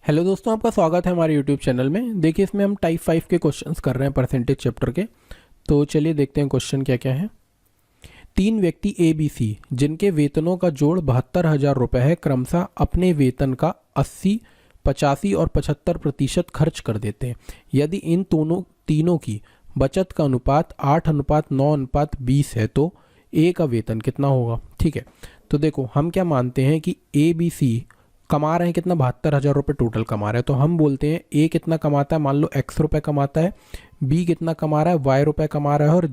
Hello दोस्तों, आपका स्वागत है हमारे यूट्यूब चैनल में। देखिए, इसमें हम टाइप 5 के क्वेश्चंस कर रहे हैं परसेंटेज चैप्टर के। तो चलिए देखते हैं क्वेश्चन क्या क्या है। 3 व्यक्ति ए बी सी जिनके वेतनों का जोड़ 72,000 रुपये है, क्रमशः अपने वेतन का 80, 85 और 75% खर्च कर देते हैं। यदि इन तीनों की बचत का अनुपात 8:9:20 है तो ए का वेतन कितना होगा। ठीक है, तो देखो हम क्या मानते हैं कि ए बी सी कमा रहे हैं कितना, 72,000 रुपये टोटल कमा रहे हैं। तो हम बोलते हैं ए कितना कमाता है, मान लो एक्स रुपये कमाता है, बी कितना कमा रहा है, वाई रुपये कमा रहा है, और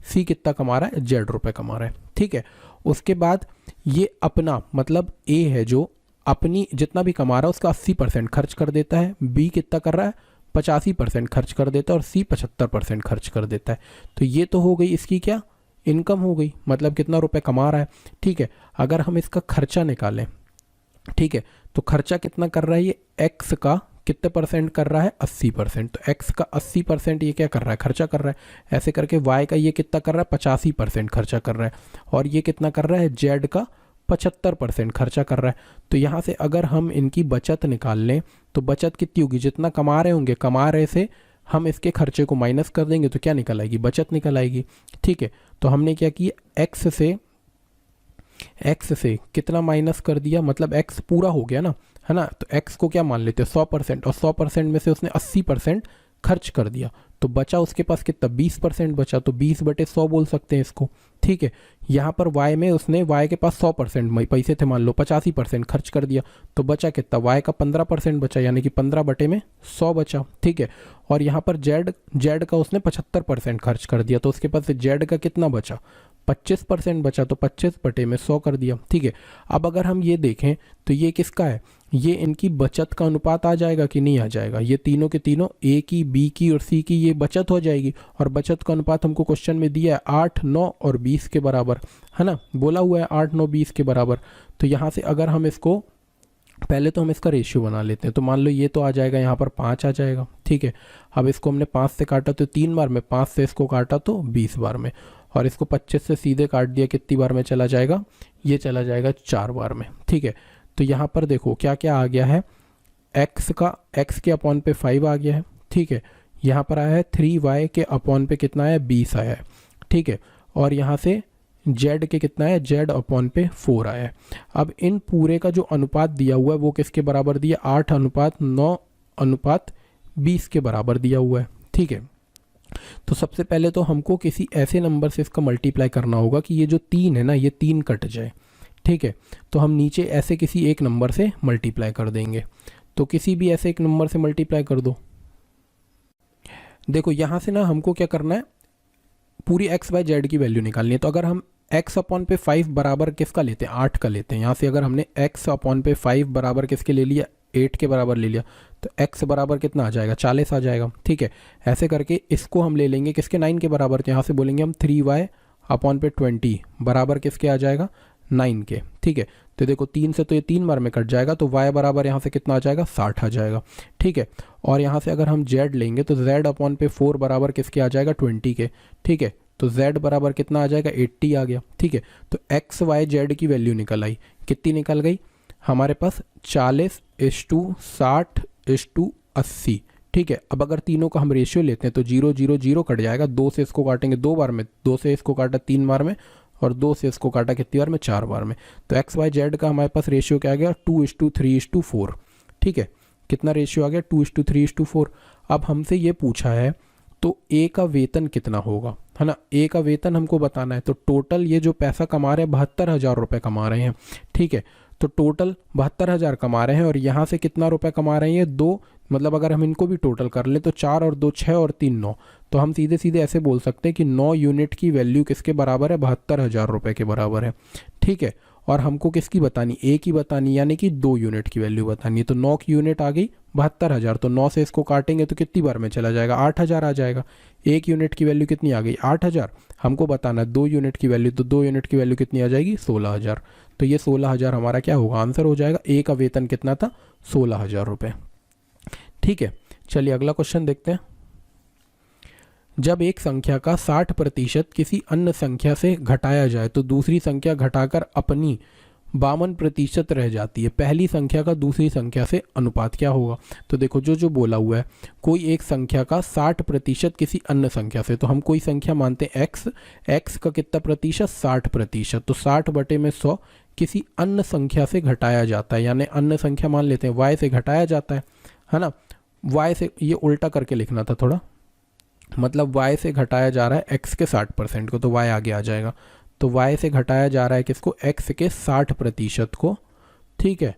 सी कितना कमा रहा है, जेड रुपये कमा रहा है। ठीक है, उसके बाद ये अपना मतलब ए है जो अपनी जितना भी कमा रहा है उसका 80% खर्च कर देता है, बी कितना कर रहा है 85% खर्च कर देता है, और सी 75% खर्च कर देता है। तो ये तो हो गई इसकी क्या इनकम हो गई, मतलब कितना रुपए कमा रहा है। ठीक है, अगर हम इसका खर्चा निकालें, ठीक है, तो खर्चा कितना कर रहा है ये एक्स का कितने परसेंट कर रहा है 80%। तो एक्स का 80% ये क्या कर रहा है खर्चा कर रहा है। ऐसे करके वाई का ये कितना कर रहा है 85% खर्चा कर रहा है, और ये कितना कर रहा है जेड का 75% खर्चा कर रहा है। तो यहाँ से अगर हम इनकी बचत निकाल लें तो बचत कितनी होगी, जितना कमा रहे होंगे कमा रहे से हम इसके खर्चे को माइनस कर देंगे तो क्या निकल आएगी, बचत निकल आएगी। ठीक है, तो हमने क्या किया एक्स से कितना माइनस कर दिया, मतलब एक्स पूरा हो गया ना, है ना। तो एक्स को क्या मान लेते हैं 100%, और 100% में से उसने 80% खर्च कर दिया, तो बचा उसके पास कितना 20% बचा, तो 20/100 बोल सकते हैं इसको। ठीक है, यहाँ पर वाई में उसने वाई के पास 100% पैसे थे, मान लो 85% खर्च कर दिया, तो बचा कितना वाई का 15% बचा, यानी कि 15/100 बचा। ठीक है, और यहाँ पर जेड का उसने 75% खर्च कर दिया, तो उसके पास जेड का कितना बचा 25% बचा, तो 25/100 कर दिया। ठीक है, अब अगर हम ये देखें तो ये किसका है, ये इनकी बचत का अनुपात आ जाएगा कि नहीं आ जाएगा। ये तीनों के तीनों ए की, बी की और सी की ये बचत हो जाएगी, और बचत का अनुपात हमको क्वेश्चन में दिया है 8, 9 और 20 के बराबर, है ना, बोला हुआ है 8, 9, 20 के बराबर। तो यहाँ से अगर हम इसको पहले तो हम इसका रेशियो बना लेते हैं, तो मान लो ये तो आ जाएगा यहाँ पर 5 आ जाएगा। ठीक है, अब इसको हमने 5 से काटा तो 3 बार में, 5 से इसको काटा तो 20 बार में, और इसको 25 से सीधे काट दिया, कितनी बार में चला जाएगा, ये चला जाएगा 4 बार में। ठीक है, तो यहाँ पर देखो क्या क्या आ गया है, एक्स के अपॉन पे 5 आ गया है। ठीक है, यहाँ पर आया है 3y के अपॉन पे कितना है 20 आया है। ठीक है, और यहाँ से जेड के कितना है, जेड अपॉन पे 4 आया है। अब इन पूरे का जो अनुपात दिया हुआ है वो किसके बराबर दिया, 8:9:20 के बराबर दिया हुआ है। ठीक है, तो सबसे पहले तो हमको किसी ऐसे नंबर से इसका मल्टीप्लाई करना होगा कि ये जो 3 है ना ये 3 कट जाए। ठीक है, तो हम नीचे ऐसे किसी एक नंबर से मल्टीप्लाई कर देंगे, तो किसी भी ऐसे एक नंबर से मल्टीप्लाई कर दो। देखो यहाँ से ना हमको क्या करना है, पूरी एक्स बाय जेड की वैल्यू निकालनी है। तो अगर हम एक्स अपॉन पे 5 बराबर किसका लेते हैं 8 का लेते हैं, यहाँ से अगर हमने एक्स अपॉन पे 5 बराबर किसके ले लिया 8 के बराबर ले लिया, तो x बराबर कितना आ जाएगा 40 आ जाएगा। ठीक है, ऐसे करके इसको हम ले लेंगे किसके 9 के बराबर, तो यहाँ से बोलेंगे हम 3y अपॉन पे 20 बराबर किसके आ जाएगा 9 के। ठीक है, तो देखो 3 से तो ये 3 बार में कट जाएगा, तो y बराबर यहाँ से कितना आ जाएगा 60 आ जाएगा। ठीक है, और यहाँ से अगर हम z लेंगे तो z अपॉन पे 4 बराबर किसके आ जाएगा 20 के। ठीक है, तो z बराबर कितना आ जाएगा 80 आ गया। ठीक है, तो x y z की वैल्यू निकल आई, कितनी निकल गई हमारे पास 40:60:80। ठीक है, अब अगर तीनों का हम रेशियो लेते हैं तो 0, 0, 0 कट जाएगा, 2 से इसको काटेंगे 2 बार में, 2 से इसको काटा 3 बार में, और 2 से इसको काटा कितनी बार में 4 बार में। तो एक्स वाई जेड का हमारे पास रेशियो क्या आ गया 2:3:4। ठीक है, कितना रेशियो आ गया 2:3:4। अब हमसे ये पूछा है तो ए का वेतन कितना होगा, है ना, ए का वेतन हमको बताना है। तो टोटल ये जो पैसा कमा रहे हैं 72,000 रुपये कमा रहे हैं। ठीक है, तो टोटल 72,000 कमा रहे हैं, और यहाँ से कितना रुपए कमा रहे हैं ये 2, मतलब अगर हम इनको भी टोटल कर ले तो 4 और 2 6 और 3 9, तो हम सीधे सीधे ऐसे बोल सकते हैं कि 9 यूनिट की वैल्यू किसके बराबर है 72,000 रुपये के बराबर है। ठीक है, और हमको किसकी बतानी ए की बतानी, यानी कि 2 यूनिट की वैल्यू बतानी है। तो 9 की यूनिट आ गई 72,000, तो 9 से इसको काटेंगे तो कितनी बार में चला जाएगा 8,000 आ जाएगा। 1 यूनिट की वैल्यू कितनी आ गई 8,000, हमको बताना है 2 यूनिट की वैल्यू, तो 2 यूनिट की वैल्यू कितनी आ जाएगी 16,000। तो ये 16,000 हमारा क्या होगा आंसर हो जाएगा। ए का वेतन कितना था 16,000 रुपये। ठीक है, चलिए अगला क्वेश्चन देखते हैं। जब एक संख्या का 60% किसी अन्य संख्या से घटाया जाए तो दूसरी संख्या घटाकर अपनी 52% रह जाती है, पहली संख्या का दूसरी संख्या से अनुपात क्या होगा। तो देखो जो बोला हुआ है, कोई एक संख्या का 60% किसी अन्य संख्या से, तो हम कोई संख्या मानते हैं x का कितना प्रतिशत, 60%, तो 60/100 किसी अन्य संख्या से घटाया जाता है, यानी अन्य संख्या मान लेते हैं y से घटाया जाता है ना। y से, ये उल्टा करके लिखना था थोड़ा, मतलब y से घटाया जा रहा है x के 60% को, तो y आगे आ जाएगा। तो y से घटाया जा रहा है किसको, x के 60% को, ठीक है।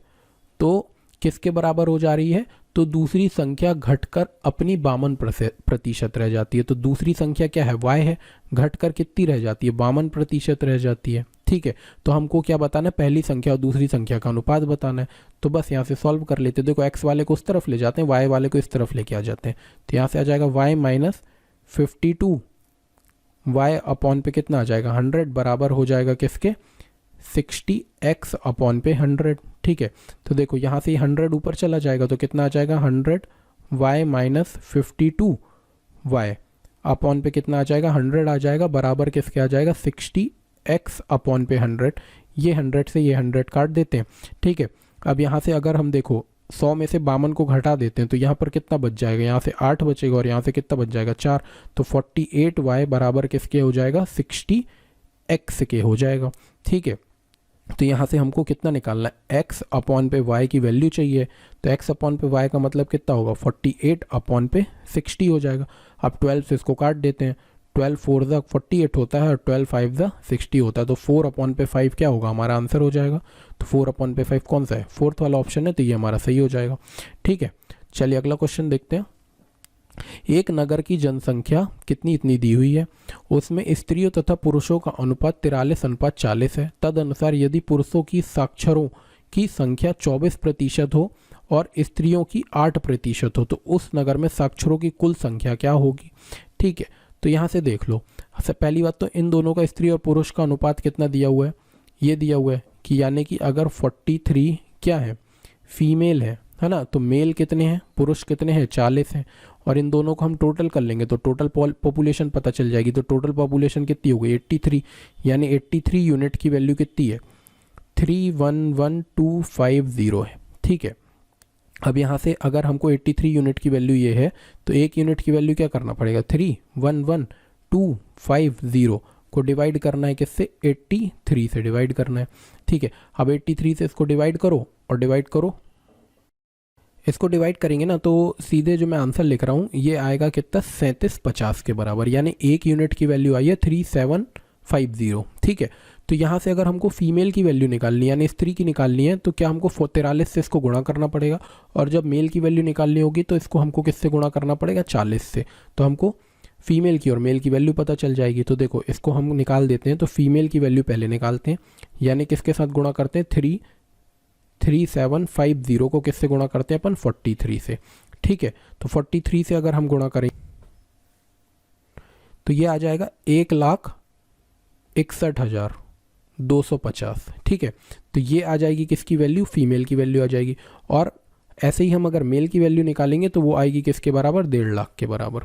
तो किसके बराबर हो जा रही है, तो दूसरी संख्या घटकर अपनी 52% रह जाती है। तो दूसरी संख्या क्या है, y है, घटकर कितनी रह जाती है, 52% रह जाती है, ठीक है। तो हमको क्या बताना है, पहली संख्या और दूसरी संख्या का अनुपात बताना है। तो बस यहाँ से सॉल्व कर लेते हैं। देखो x वाले को उस तरफ ले जाते हैं, y वाले को इस तरफ लेके आ जाते हैं। तो यहाँ से आ जाएगा y - 52, y अपॉन पे कितना आ जाएगा 100, बराबर हो जाएगा किसके 60x अपॉन पे 100, ठीक है। तो देखो यहाँ से 100 ऊपर चला जाएगा तो कितना आ जाएगा 100 y - 52 y अपॉन पे कितना आ जाएगा 100 आ जाएगा, बराबर किसके आ जाएगा 60x अपॉन पे 100। ये 100 से ये 100 काट देते हैं, ठीक है। अब यहाँ से अगर हम देखो 100 में से 52 को घटा देते हैं तो यहाँ पर कितना बच जाएगा, यहाँ से 8 बचेगा और यहाँ से कितना बच जाएगा 4, तो 48y बराबर किसके हो जाएगा 60x के हो जाएगा, ठीक है। तो यहाँ से हमको कितना निकालना है, x अपॉन पे y की वैल्यू चाहिए। तो x अपॉन पे y का मतलब कितना होगा 48 अपॉन पे 60 हो जाएगा। अब 12 से इसको काट देते हैं, 12 4 ज़ा 48 होता है और 12 5 ज़ा 60 होता है। तो 4 अपॉन पे 5 क्या होगा, हमारा आंसर हो जाएगा। तो 4 अपॉन पे 5 कौन सा है, फोर्थ वाला ऑप्शन है, तो ये हमारा सही हो जाएगा, ठीक है। चलिए अगला क्वेश्चन देखते हैं। एक नगर की जनसंख्या कितनी इतनी दी हुई है, उसमें स्त्रियों तथा पुरुषों का अनुपात 43:40 है। तदनुसार यदि पुरुषों की साक्षरों की संख्या 24% हो और स्त्रियों की 8% हो तो उस नगर में साक्षरों की कुल संख्या क्या होगी, ठीक है। तो यहाँ से देख लो, पहली बात तो इन दोनों का स्त्री और पुरुष का अनुपात कितना दिया हुआ है, ये दिया हुआ है कि यानी कि अगर 43 क्या है फीमेल है ना, तो मेल कितने हैं, पुरुष कितने हैं 40 हैं, और इन दोनों को हम टोटल कर लेंगे तो टोटल पॉपुलेशन पता चल जाएगी। तो टोटल पॉपुलेशन कितनी हो गई 83, यानी 83 यूनिट की वैल्यू कितनी है 311250 है, ठीक है। अब यहाँ से अगर हमको 83 यूनिट की वैल्यू ये है तो एक यूनिट की वैल्यू क्या करना पड़ेगा 311250 को डिवाइड करना है किससे 83 से डिवाइड करना है, ठीक है। अब 83 से इसको डिवाइड करो और डिवाइड करो, इसको डिवाइड करेंगे ना तो सीधे जो मैं आंसर लिख रहा हूँ ये आएगा कितना 3750 के बराबर, यानी एक यूनिट की वैल्यू आई है 3750, ठीक है। तो यहाँ से अगर हमको फीमेल की वैल्यू निकालनी है यानी स्त्री की निकालनी है तो क्या हमको 43 से इसको गुणा करना पड़ेगा, और जब मेल की वैल्यू निकालनी होगी तो इसको हमको किससे गुणा करना पड़ेगा 40 से। तो हमको फीमेल की और मेल की वैल्यू पता चल जाएगी। तो देखो इसको हम निकाल देते हैं, तो फीमेल की वैल्यू पहले निकालते हैं, यानी किसके साथ गुणा करते हैं 3750 को किससे गुणा करते हैं अपन 43 से, ठीक है। तो 43 से अगर हम गुणा करें तो ये आ जाएगा 1,61,250, ठीक है। तो ये आ जाएगी किसकी वैल्यू, फीमेल की वैल्यू आ जाएगी। और ऐसे ही हम अगर मेल की वैल्यू निकालेंगे तो वो आएगी किसके बराबर 1.5 लाख के बराबर,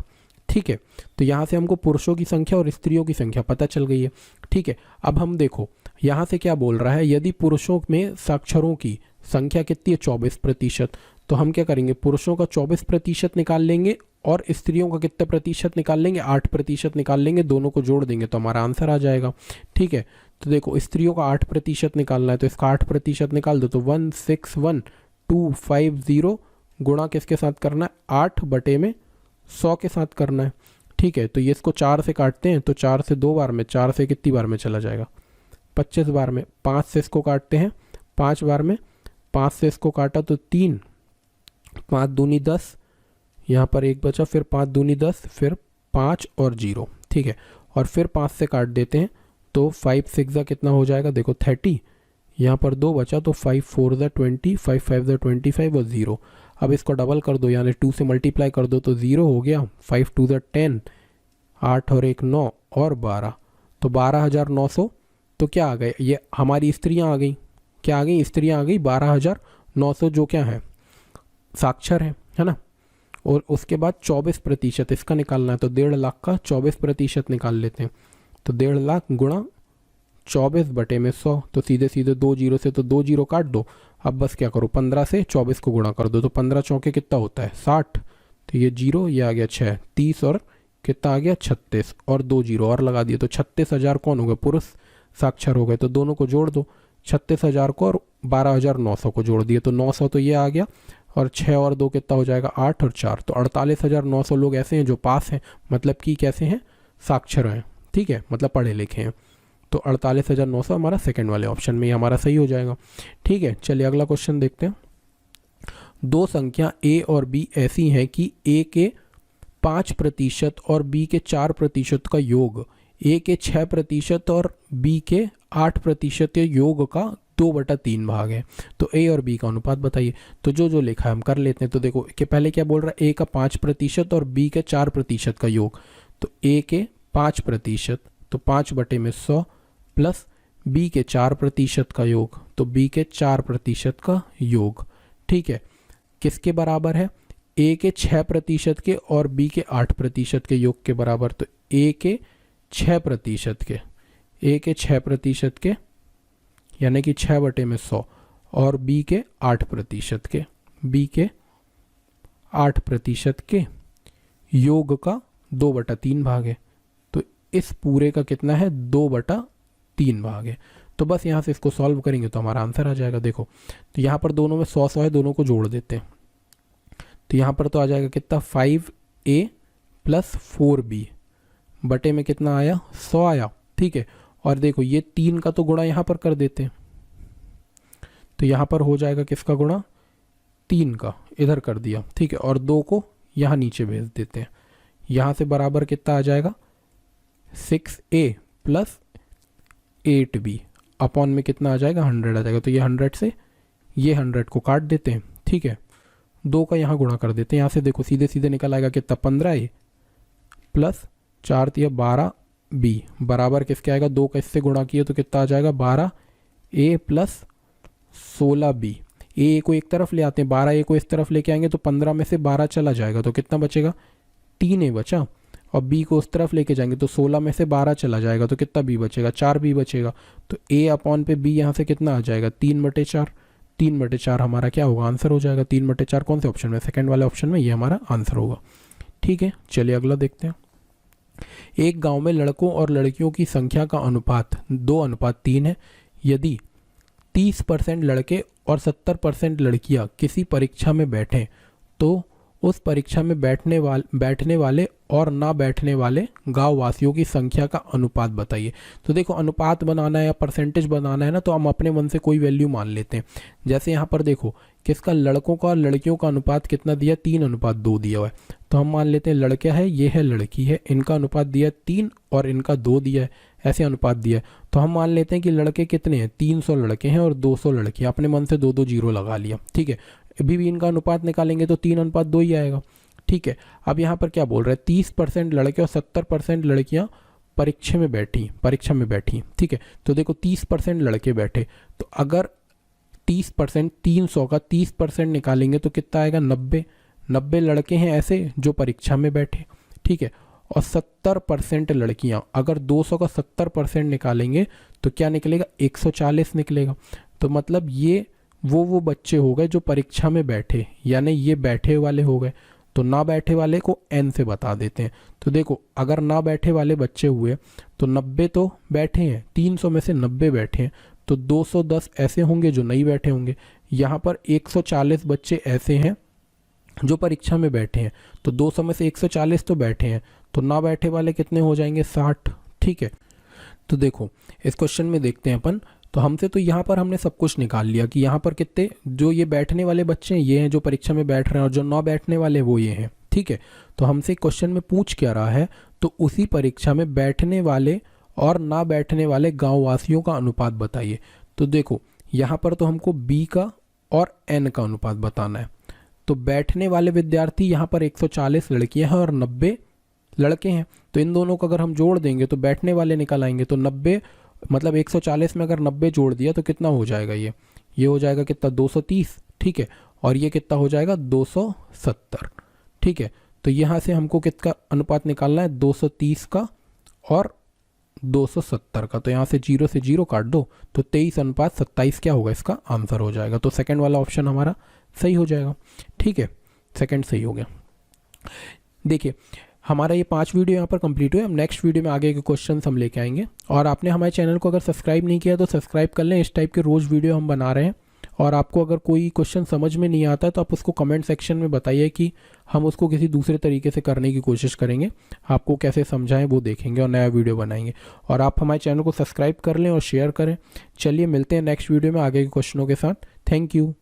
ठीक है। तो यहाँ से हमको पुरुषों की संख्या और स्त्रियों की संख्या पता चल गई है, ठीक है। अब हम देखो यहाँ से क्या बोल रहा है, यदि पुरुषों में साक्षरों की संख्या कितनी है 24%, तो हम क्या करेंगे पुरुषों का 24% निकाल लेंगे और स्त्रियों का कितना प्रतिशत निकाल लेंगे 8% निकाल लेंगे, दोनों को जोड़ देंगे तो हमारा आंसर आ जाएगा, ठीक है। तो देखो स्त्रियों का 8% निकालना है तो इसका 8% निकाल दो, तो 161,250 गुणा किसके साथ करना है 8/100 के साथ करना है, ठीक है। तो ये इसको 4 से काटते हैं तो 4 से 2 बार में, 4 से कितनी बार में चला जाएगा 25 बार में, 5 से इसको काटते हैं 5 बार में, 5 से इसको काटा तो 3, 5 दूनी 10, यहाँ पर 1 बचा, फिर 5 दूनी 10, फिर 5 और 0, ठीक है। और फिर 5 से काट देते हैं तो 5 6 कितना हो जाएगा देखो 30, यहाँ पर 2 बचा तो 5 4 20, 5 5 25 और 0। अब इसको डबल कर दो यानी 2 से मल्टीप्लाई कर दो तो 0 हो गया, 5 2 10, 8 और 1 9 और 12, तो 12,900। तो क्या आ गए, ये हमारी स्त्रियाँ आ गई, क्या आ गई स्त्रियाँ आ गई 12,900 जो क्या है साक्षर है ना। और उसके बाद 24% इसका निकालना है तो 1.5 लाख का 24% निकाल लेते हैं, तो 1.5 लाख गुणा 24/100, तो सीधे सीधे 2 जीरो से तो 2 जीरो काट दो। अब बस क्या करो, 15 से 24 को गुणा कर दो, तो 15 चौके कितना होता है 60, तो ये जीरो, ये आ गया 6, 30 और कितना आ गया 36, और 2 जीरो और लगा दिए, तो 36,000 कौन हो गए, पुरुष साक्षर हो गए। तो दोनों को जोड़ दो, 36,000 को और 12,900 को जोड़ दिए, तो 900 तो ये आ गया, और 6 और 2 कितना हो जाएगा 8 और 4, तो 48,900 लोग ऐसे हैं जो पास हैं, मतलब कि कैसे हैं, साक्षर हैं, ठीक है, मतलब पढ़े लिखे हैं। तो 48,900 हमारा सेकंड वाले ऑप्शन में ही हमारा सही हो जाएगा। ठीक है, चलिए अगला क्वेश्चन देखते हैं। दो संख्या a और b ऐसी हैं कि a के 5% और b के 4% का योग a के 6% और b के 8% के योग का 2/3 भाग है। तो a और b का अनुपात बताइए। तो जो लिखा है हम कर लेते हैं। तो देखो कि पहले क्या बोल रहा है, a का 5% और b के 4% का योग। तो a के 5%, तो 5/100 प्लस b के 4% का योग, तो b के 4% का योग। ठीक है, किसके बराबर है, a के 6% के और b के 8% के योग के बराबर। तो a के 6% के, a के 6% के यानी कि 6/100 और b के 8% के, b के 8% के योग का 2/3 भाग है। तो इस पूरे का कितना है, 2/3 भाग है। तो बस यहाँ से इसको सॉल्व करेंगे तो हमारा आंसर आ जाएगा। देखो तो यहाँ पर दोनों में 100 है, दोनों को जोड़ देते हैं। तो यहाँ पर तो आ जाएगा कितना, 5a प्लस 4b बटे में कितना आया, 100 आया। ठीक है, और देखो ये 3 का तो गुणा यहाँ पर कर देते हैं। तो यहाँ पर हो जाएगा किसका गुणा, 3 का, इधर कर दिया। ठीक है, और 2 को यहाँ नीचे भेज देते हैं। यहाँ से बराबर कितना आ जाएगा, 6a प्लस 8b अपॉन में कितना आ जाएगा, 100 आ जाएगा। तो ये 100 से ये 100 को काट देते हैं। ठीक है, 2 का यहाँ गुणा कर देते हैं। यहाँ से देखो सीधे सीधे निकल आएगा कितना, 15a प्लस 4 तिया 12b बराबर किसके आएगा, 2 का इससे गुणा किए तो कितना आ जाएगा, 12a प्लस 16b। ए को एक तरफ ले आते हैं, 12a को इस तरफ लेके आएंगे तो 15 में से 12 चला जाएगा, तो कितना बचेगा, 3a बचा। और b को उस तरफ लेके जाएंगे तो 16 में से 12 चला जाएगा, तो कितना b बचेगा, 4b बचेगा। तो a अपॉन पे b यहाँ से कितना आ जाएगा, 3/4। 3/4 हमारा क्या होगा, आंसर हो जाएगा। 3/4 कौन से ऑप्शन में, सेकंड वाले ऑप्शन में, ये हमारा आंसर होगा। ठीक है, चलिए अगला देखते हैं। एक गांव में लड़कों और लड़कियों की संख्या का अनुपात 2:3 है। यदि 30% लड़के और 70% लड़कियां किसी परीक्षा में बैठें तो उस परीक्षा में बैठने वाले और ना बैठने वाले गांव वासियों की संख्या का अनुपात बताइए। तो देखो अनुपात बनाना है या परसेंटेज बनाना है ना, तो हम अपने मन से कोई वैल्यू मान लेते हैं। जैसे यहाँ पर देखो किसका, लड़कों का और लड़कियों का अनुपात कितना दिया, 3:2 दिया हुआ है। तो हम मान लेते हैं लड़का है, ये है लड़की है, इनका अनुपात दिया 3 और इनका 2 दिया है, ऐसे अनुपात दिया है। तो हम मान लेते हैं कि लड़के कितने हैं, 300 लड़के हैं और 200 लड़कियां। अपने मन से 2 जीरो लगा लिया। ठीक है, अभी भी इनका अनुपात निकालेंगे तो 3:2 ही आएगा। ठीक है, अब यहाँ पर क्या बोल रहे हैं, 30% लड़के और 70% लड़कियां परीक्षा में बैठी। ठीक है, तो देखो 30% लड़के बैठे, तो अगर 30%, 300 का 30% निकालेंगे तो कितना आएगा, 90 लड़के हैं ऐसे जो परीक्षा में बैठे। ठीक है, और 70% लड़कियां, अगर 200 का 70% निकालेंगे तो क्या निकलेगा, 140 निकलेगा। तो मतलब ये वो बच्चे हो गए जो परीक्षा में बैठे, यानी ये बैठे वाले हो गए। तो ना बैठे वाले को n से बता देते हैं। तो देखो अगर ना बैठे वाले बच्चे हुए तो 90 तो बैठे हैं, 300 में से 90 बैठे हैं, तो 210 ऐसे होंगे जो नहीं बैठे होंगे। यहाँ पर 140 बच्चे ऐसे हैं जो परीक्षा में बैठे हैं, तो 200 में से 140 तो बैठे हैं, तो ना बैठे वाले कितने हो जाएंगे, 60। ठीक है, तो देखो इस क्वेश्चन में देखते हैं अपन। तो हमसे तो यहाँ पर हमने सब कुछ निकाल लिया कि यहाँ पर कितने, जो ये बैठने वाले बच्चे हैं ये हैं जो परीक्षा में बैठ रहे हैं, और जो ना बैठने वाले वो ये हैं। ठीक है, तो हमसे क्वेश्चन में पूछ क्या रहा है, तो उसी परीक्षा में बैठने वाले और ना बैठने वाले गाँव वासियों का अनुपात बताइए। तो देखो यहाँ पर तो हमको b का और n का अनुपात बताना है। तो बैठने वाले विद्यार्थी यहाँ पर 140 लड़कियाँ हैं और 90 लड़के हैं, तो इन दोनों को अगर हम जोड़ देंगे तो बैठने वाले निकल आएंगे। तो 90 मतलब 140 में अगर 90 जोड़ दिया तो कितना हो जाएगा, ये हो जाएगा कितना, 230। ठीक है, और ये कितना हो जाएगा, 270। ठीक है, तो यहाँ से हमको कितना अनुपात निकालना है, 230 का और 270 का, तो यहाँ से 0 काट दो तो 23:27 क्या होगा, इसका आंसर हो जाएगा। तो सेकंड वाला ऑप्शन हमारा सही हो जाएगा। ठीक है, सेकंड सही हो गया। देखिए हमारा ये 5 वीडियो यहाँ पर कंप्लीट हुए। हम नेक्स्ट वीडियो में आगे के क्वेश्चन हम लेके आएंगे। और आपने हमारे चैनल को अगर सब्सक्राइब नहीं किया तो सब्सक्राइब कर लें, इस टाइप के रोज़ वीडियो हम बना रहे हैं। और आपको अगर कोई क्वेश्चन समझ में नहीं आता है तो आप उसको कमेंट सेक्शन में बताइए कि हम उसको किसी दूसरे तरीके से करने की कोशिश करेंगे, आपको कैसे समझाएं वो देखेंगे और नया वीडियो बनाएंगे। और आप हमारे चैनल को सब्सक्राइब कर लें और शेयर करें। चलिए मिलते हैं नेक्स्ट वीडियो में आगे के क्वेश्चनों के साथ। Thank you.